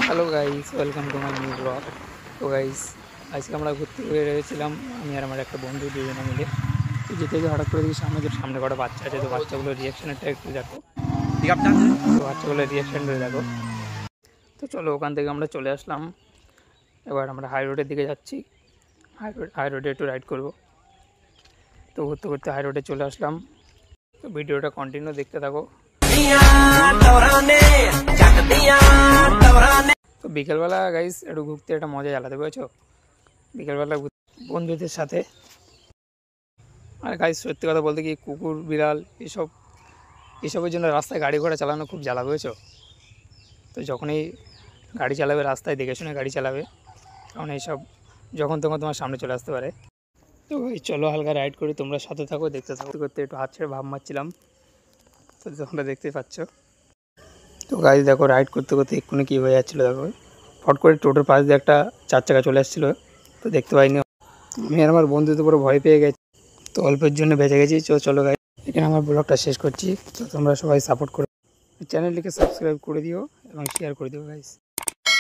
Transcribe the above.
Hello guys, welcome to my new blog. তো guys, আজকে আমরা ঘুরতে বেরিয়েছিলাম আমি আর আমার একটা বন্ধু দুজনে মিলে। তো যেতে যেতে হঠাৎ করে দেখি সামনে কটা বাচ্চা আছে। তো বাচ্চাগুলোর রিয়াকশানটা একটু দেখো, তো বাচ্চাগুলোর রিয়াকশানটা দেখো। তো চলো, ওখান থেকে আমরা চলে আসলাম। এবার আমরা হাই রোডের দিকে যাচ্ছি। হাই রোডে একটু রাইড করবো। তো ঘুরতে ঘুরতে হাই রোডে চলে আসলাম। তো ভিডিওটা কন্টিনিউ দেখতে থাকো। তো বিকেলবেলা গাইস একটু ঘুরতে একটা মজা আলাদা, বুঝেছো? বিকেলবেলা বন্ধুদের সাথে। আর গাইস, সত্যি কথা বলতে কি, কুকুর বিড়াল এসবের জন্য রাস্তায় গাড়ি ঘোড়া চালানো খুব জ্বালা, বুঝেছো? তো যখনই গাড়ি চালাবে রাস্তায় দেখে শুনে গাড়ি চালাবে, কারণ এইসব যখন তখন তোমার সামনে চলে আসতে পারে। তো ভাই চলো, হালকা রাইড করি, তোমরা সাথে থাকো, দেখতে থাকো। করতে একটু হাত ছেড়ে ভাব মারছিলাম, তো তোমরা দেখতেই পাচ্ছ। তো গাড়ি দেখো, রাইড করতে করতে এক্ষুনি কী হয়ে যাচ্ছিলো দেখো, ফট করে টোটোর পাশ দিয়ে একটা 4 চাকা চলে আসছিলো। তো দেখতে পাইনি আমি, আর আমার বন্ধু তো পুরো ভয় পেয়ে গেছি। তো অল্পের জন্য বেঁচে গেছি। চলো গাইস, এখানে আমার ব্লগটা শেষ করছি। তো তোমরা সবাই সাপোর্ট করো, চ্যানেলটিকে সাবস্ক্রাইব করে দিও এবং শেয়ার করে দিও গাইস।